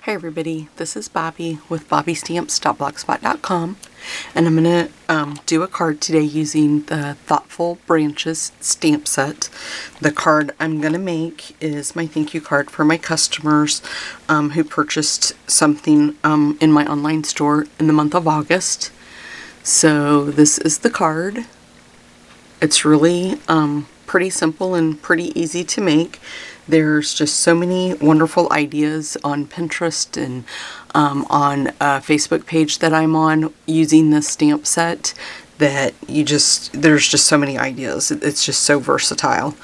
Hi everybody, this is Bobby with bobbystamps.blogspot.com, and I'm going to do a card today using the Thoughtful Branches stamp set. The card I'm going to make is my thank you card for my customers who purchased something in my online store in the month of August. So this is the card. It's really pretty simple and pretty easy to make. There's just so many wonderful ideas on Pinterest and on a Facebook page that I'm on using this stamp set that there's just so many ideas. It's just so versatile.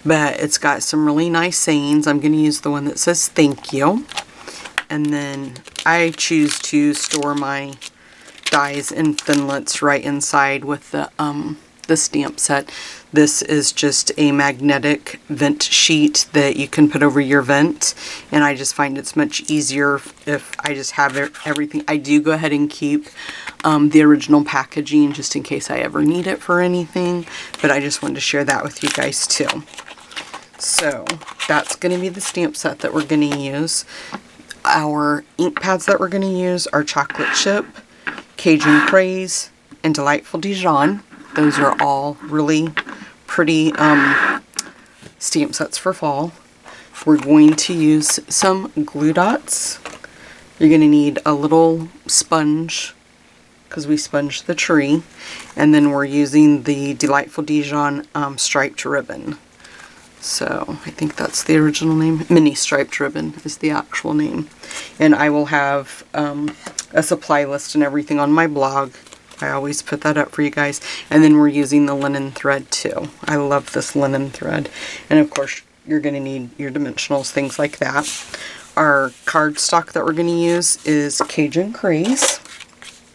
But it's got some really nice sayings. I'm going to use the one that says thank you. And then I choose to store my dies and thinlits right inside with the stamp set. This is just a magnetic vent sheet that you can put over your vent, and I just find it's much easier if I just have everything. I do go ahead and keep the original packaging just in case I ever need it for anything, but I just wanted to share that with you guys too. So that's going to be the stamp set that we're going to use. Our ink pads that we're going to use are Chocolate Chip, Cajun Craze, and Delightful Dijon. Those are all really pretty stamp sets for fall. We're going to use some glue dots. You're going to need a little sponge because we sponged the tree. And then we're using the Delightful Dijon striped ribbon. So I think that's the original name. Mini striped ribbon is the actual name. And I will have a supply list and everything on my blog. I always put that up for you guys. And then we're using the linen thread too. I love this linen thread. And of course, you're going to need your dimensionals, things like that. Our cardstock that we're going to use is Cajun Craze.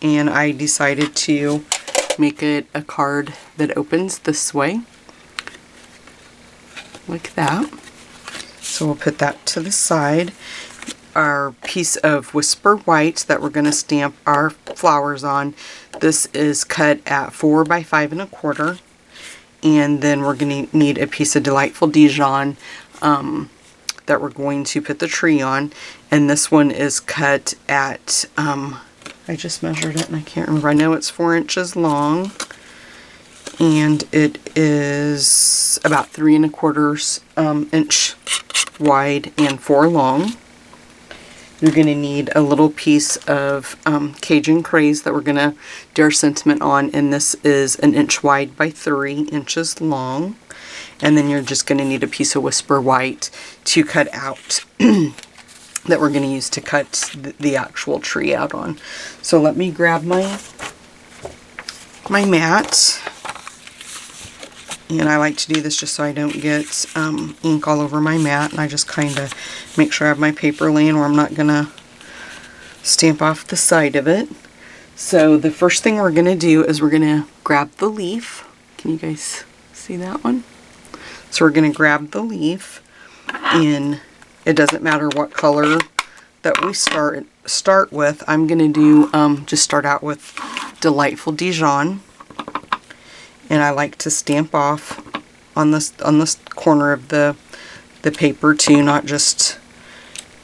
And I decided to make it a card that opens this way. Like that. So we'll put that to the side. Our piece of Whisper White that we're going to stamp our flowers on. This is cut at 4 by 5 1/4, and then we're going to need a piece of Delightful Dijon that we're going to put the tree on, and this one is cut at I just measured it and I can't remember. I know it's 4 inches long, and it is about 3 1/4 inch wide and 4 long. You're going to need a little piece of Cajun Craze that we're going to do our sentiment on, and this is 1 inch wide by 3 inches long. And then you're just going to need a piece of Whisper White to cut out that we're going to use to cut the actual tree out on. So let me grab my mat. And I like to do this just so I don't get ink all over my mat. And I just kind of make sure I have my paper laying where I'm not going to stamp off the side of it. So the first thing we're going to do is we're going to grab the leaf. Can you guys see that one? So we're going to grab the leaf. And it doesn't matter what color that we start with. I'm going to do just start out with Delightful Dijon. And I like to stamp off on this corner of the paper too, not just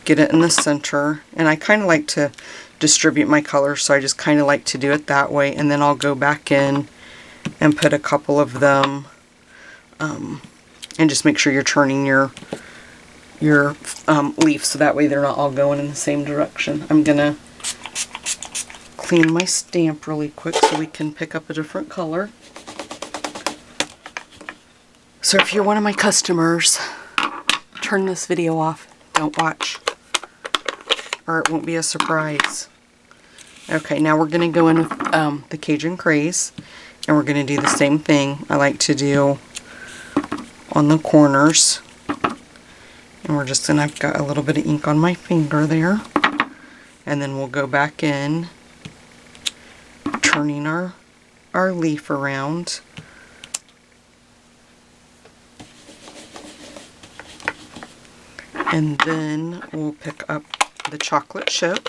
get it in the center. And I kind of like to distribute my colors, so I just kind of like to do it that way. And then I'll go back in and put a couple of them, and just make sure you're turning your leaf so that way they're not all going in the same direction. I'm gonna clean my stamp really quick so we can pick up a different color. So if you're one of my customers, turn this video off. Don't watch, or it won't be a surprise. Okay, now we're going to go in with the Cajun Craze, and we're going to do the same thing I like to do on the corners. And we're just going to, I've got a little bit of ink on my finger there. And then we'll go back in, turning our leaf around. And then we'll pick up the Chocolate Chip.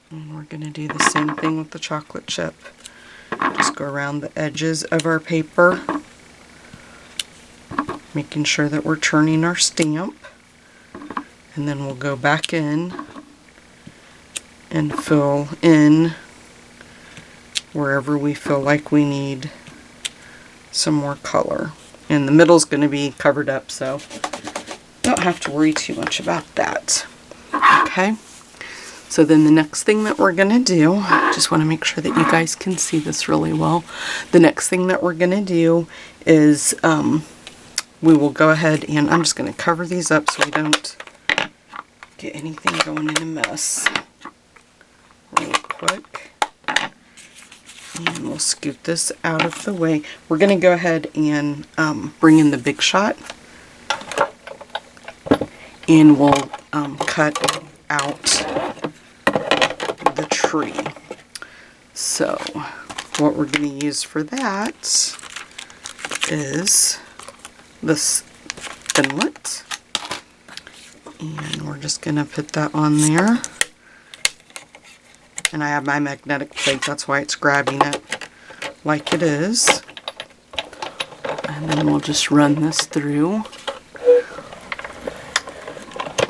And we're going to do the same thing with the Chocolate Chip. Just go around the edges of our paper, making sure that we're turning our stamp. And then we'll go back in and fill in wherever we feel like we need some more color. And the middle's going to be covered up, so don't have to worry too much about that. Okay, so then the next thing that we're going to do, I just want to make sure that you guys can see this really well. The next thing that we're going to do is we will go ahead and I'm just going to cover these up so we don't get anything going in a mess. Really quick. And we'll scoot this out of the way. We're going to go ahead and bring in the Big Shot. And we'll cut out the tree. So what we're going to use for that is this Thinlit. And we're just going to put that on there. And I have my magnetic plate, that's why it's grabbing it like it is. And then we'll just run this through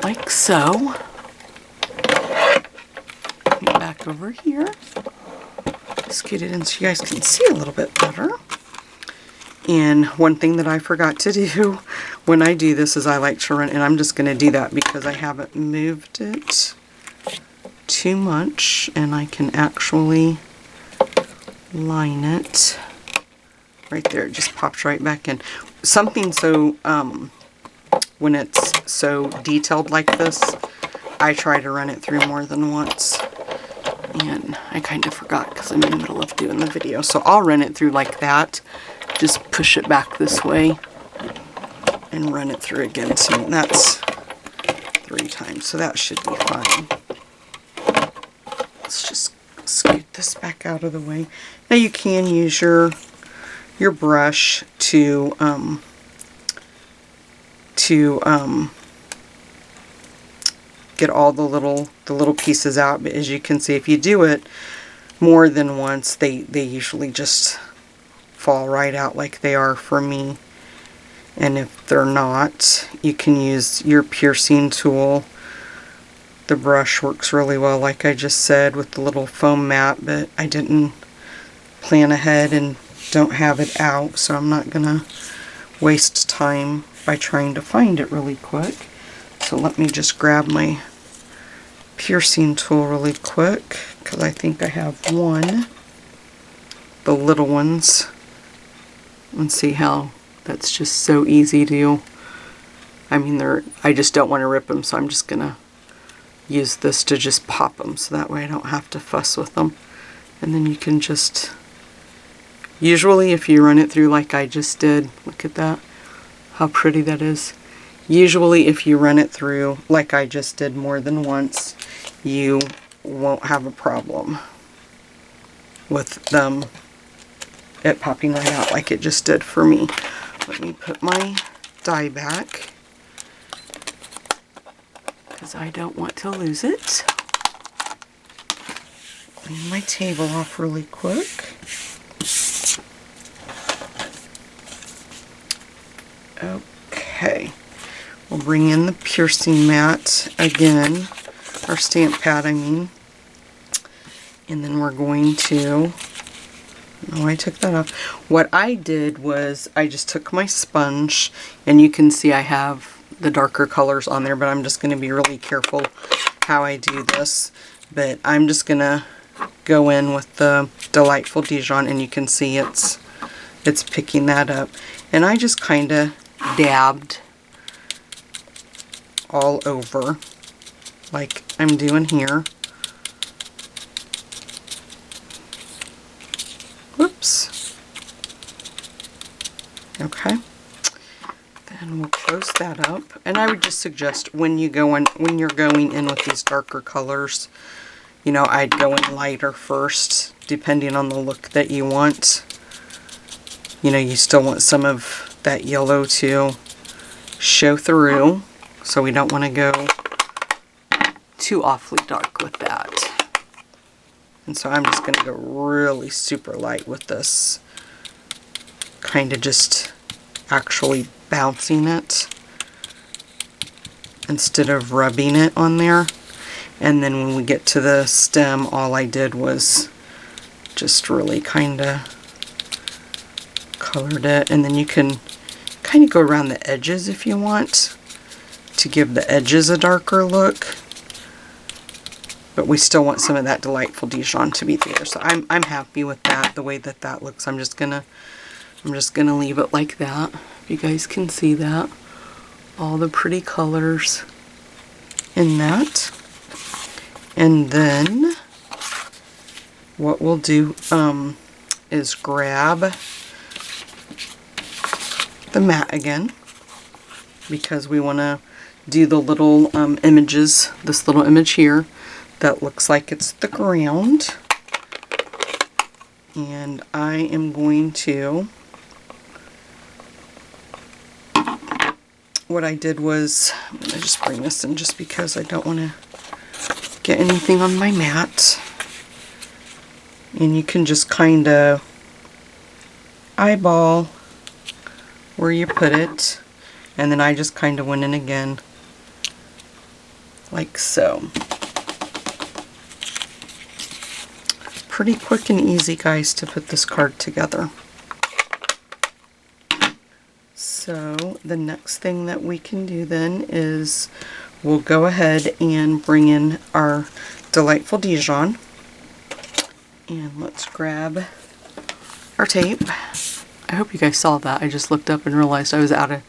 like so. Get back over here. Scoot it in so you guys can see a little bit better. And one thing that I forgot to do when I do this is I like to run, and I'm just going to do that because I haven't moved it too much, and I can actually line it right there. It just pops right back in. Something so when it's so detailed like this, I try to run it through more than once, and I kind of forgot because I'm in the middle of doing the video. So I'll run it through like that, just push it back this way and run it through again. So that's 3 times, so that should be fine. Let's just scoot this back out of the way. Now you can use your brush to get all the little pieces out. But as you can see, if you do it more than once, they usually just fall right out like they are for me. And if they're not, you can use your piercing tool. The brush works really well, like I just said, with the little foam mat, but I didn't plan ahead and don't have it out, so I'm not gonna waste time by trying to find it really quick. So let me just grab my piercing tool really quick, because I think I have one, the little ones, and see how that's just so easy to, I mean, I just don't want to rip them, so I'm just gonna use this to just pop them, so that way I don't have to fuss with them. And then you can just, usually if you run it through like I just did, look at that, how pretty that is. Usually if you run it through like I just did more than once, you won't have a problem with it popping right out like it just did for me. Let me put my die back, because I don't want to lose it. Clean my table off really quick. Okay, we'll bring in the piercing mat again, our stamp pad I mean, and then we're going to, oh, I took that off. What I did was I just took my sponge, and you can see I have the darker colors on there, but I'm just going to be really careful how I do this. But I'm just going to go in with the Delightful Dijon, and you can see it's picking that up. And I just kind of dabbed all over like I'm doing here. Whoops. Okay. Then we'll close that up. And I would just suggest when you're going in with these darker colors, you know, I'd go in lighter first, depending on the look that you want. You know, you still want some of that yellow to show through, so we don't want to go too awfully dark with that. And so I'm just going to go really super light with this, kind of just actually bouncing it. instead of rubbing it on there. And then when we get to the stem, all I did was just really kind of colored it. And then you can kind of go around the edges if you want to give the edges a darker look. But we still want some of that Delightful Dijon to be there. So I'm happy with that, the way that that looks. I'm just gonna leave it like that. If you guys can see that. All the pretty colors in that. And then what we'll do is grab the mat again, because we want to do the little images, this little image here that looks like it's the ground. And I am going to, what I did was, I'm going to just bring this in just because I don't want to get anything on my mat. And you can just kind of eyeball where you put it. And then I just kind of went in again, like so. Pretty quick and easy, guys, to put this card together. So the next thing that we can do then is we'll go ahead and bring in our Delightful Dijon. And let's grab our tape. I hope you guys saw that. I just looked up and realized I was out of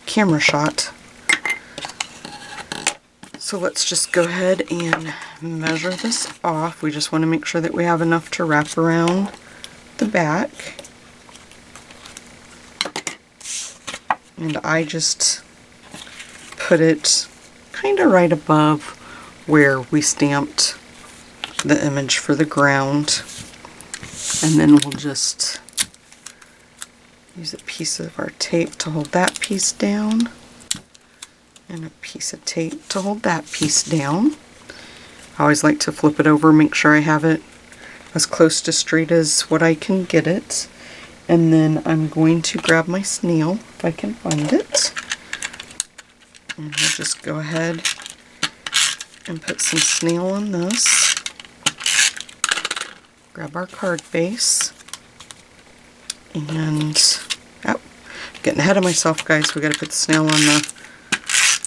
camera shot. So let's just go ahead and measure this off. We just want to make sure that we have enough to wrap around the back. And I just put it kind of right above where we stamped the image for the ground. And then we'll just use a piece of our tape to hold that piece down. And a piece of tape to hold that piece down. I always like to flip it over, make sure I have it as close to straight as what I can get it. And then I'm going to grab my snail, if I can find it. And we'll just go ahead and put some snail on this. Grab our card base. And, oh, getting ahead of myself, guys. We got to put the snail on the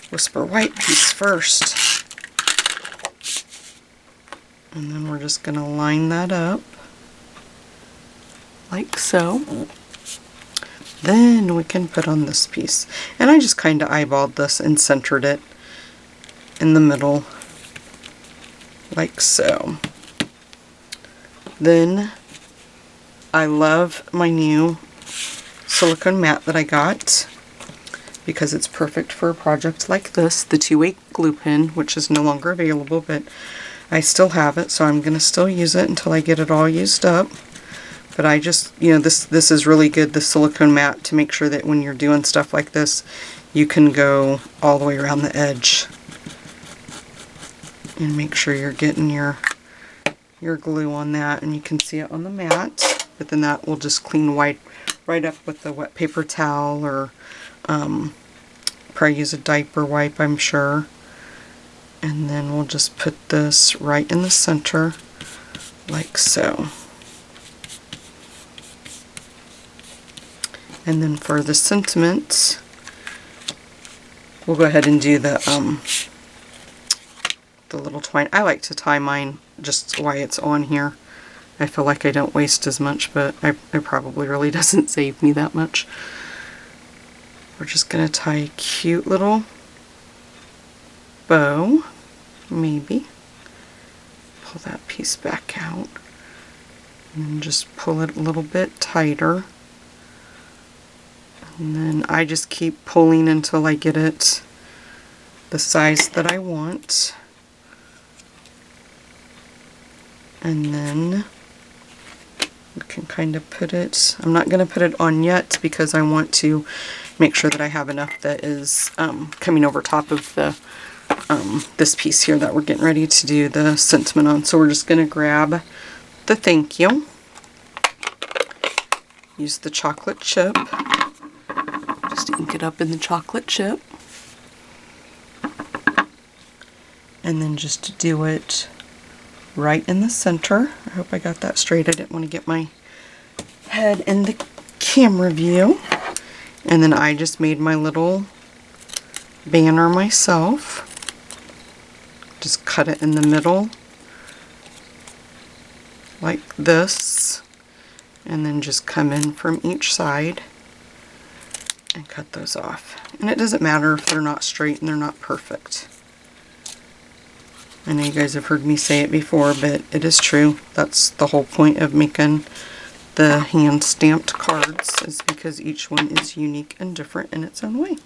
Whisper White piece first. And then we're just going to line that up like so. Then we can put on this piece. And I just kind of eyeballed this and centered it in the middle like so. Then I love my new silicone mat that I got, because it's perfect for a project like this. The 2-way glue pen, which is no longer available, but I still have it, so I'm going to still use it until I get it all used up. But I just, you know, this is really good, the silicone mat, to make sure that when you're doing stuff like this, you can go all the way around the edge and make sure you're getting your glue on that, and you can see it on the mat. But then that will just clean right up with the wet paper towel, or probably use a diaper wipe, I'm sure. And then we'll just put this right in the center like so. And then for the sentiments, we'll go ahead and do the little twine. I like to tie mine just while it's on here. I feel like I don't waste as much, but it probably really doesn't save me that much. We're just going to tie a cute little bow, maybe. Pull that piece back out. And just pull it a little bit tighter. And then I just keep pulling until I get it the size that I want. And then we can kind of put it, I'm not going to put it on yet because I want to make sure that I have enough that is coming over top of the this piece here that we're getting ready to do the sentiment on. So we're just going to grab the thank you, use the chocolate chip, just ink it up in the chocolate chip, and then just do it right in the center. I hope I got that straight. I didn't want to get my head in the camera view. And then I just made my little banner myself. Just cut it in the middle like this, and then just come in from each side and cut those off. And it doesn't matter if they're not straight and they're not perfect. I know you guys have heard me say it before, but it is true. That's the whole point of making the hand stamped cards, is because each one is unique and different in its own way.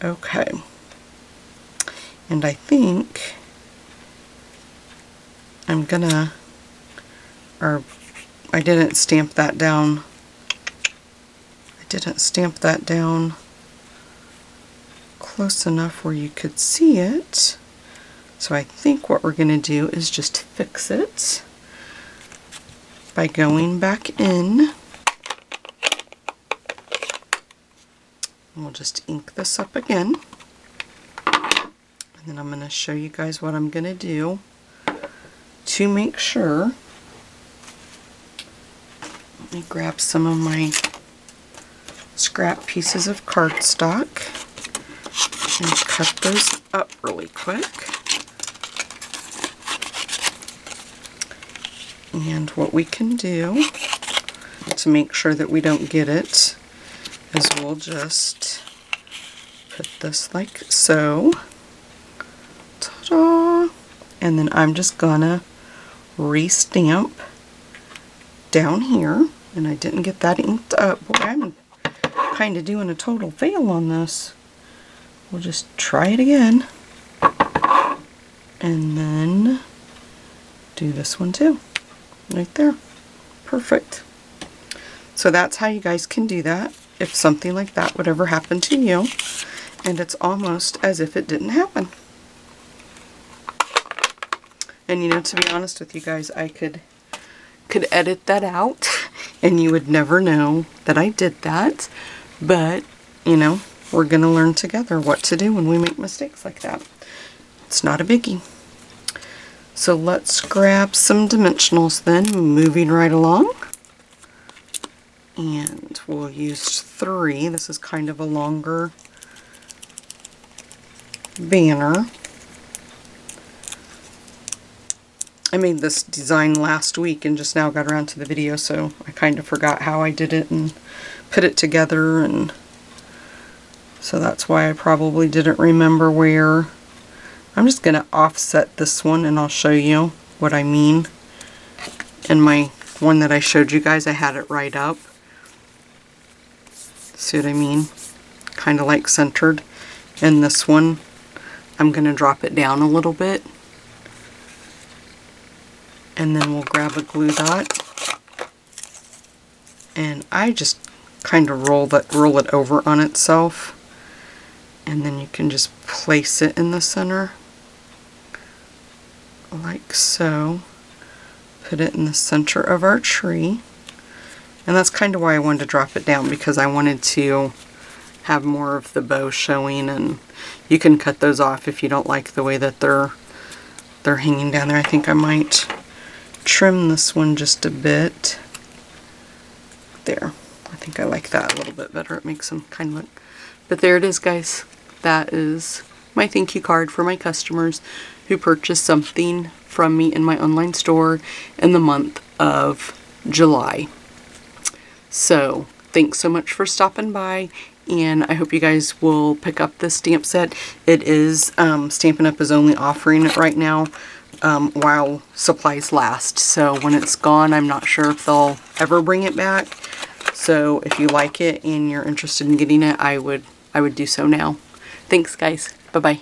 Okay. And I think I'm gonna, or I didn't stamp that down. I didn't stamp that down close enough where you could see it. So I think what we're gonna do is just fix it by going back in. We'll just ink this up again. And then I'm going to show you guys what I'm going to do to make sure. Let me grab some of my scrap pieces of cardstock and cut those up really quick. And what we can do to make sure that we don't get it is we'll just put this like so. Ta-da! And then I'm just gonna re-stamp down here. And I didn't get that inked up. Boy, I'm kind of doing a total fail on this. We'll just try it again. And then do this one too. Right there. Perfect. So that's how you guys can do that if something like that would ever happen to you. And it's almost as if it didn't happen. And you know, to be honest with you guys, I could edit that out and you would never know that I did that. But, you know, we're going to learn together what to do when we make mistakes like that. It's not a biggie. So let's grab some dimensionals then, moving right along. And we'll use 3. This is kind of a longer banner. I made this design last week and just now got around to the video, so I kind of forgot how I did it and put it together, and so that's why I probably didn't remember where. I'm just going to offset this one and I'll show you what I mean. In my one that I showed you guys, I had it right up. See what I mean? Kind of like centered. And this one, I'm going to drop it down a little bit. And then we'll grab a glue dot. And I just kind of roll it over on itself. And then you can just place it in the center. Like so. Put it in the center of our tree. And that's kind of why I wanted to drop it down, because I wanted to have more of the bow showing, and you can cut those off if you don't like the way that they're hanging down there. I think I might trim this one just a bit. There. I think I like that a little bit better. It makes them kind of look. But there it is, guys. That is my thank you card for my customers who purchased something from me in my online store in the month of July. So, thanks so much for stopping by, and I hope you guys will pick up this stamp set. It is, Stampin' Up! Is only offering it right now while supplies last. So when it's gone, I'm not sure if they'll ever bring it back. So if you like it and you're interested in getting it, I would do so now. Thanks, guys. Bye-bye.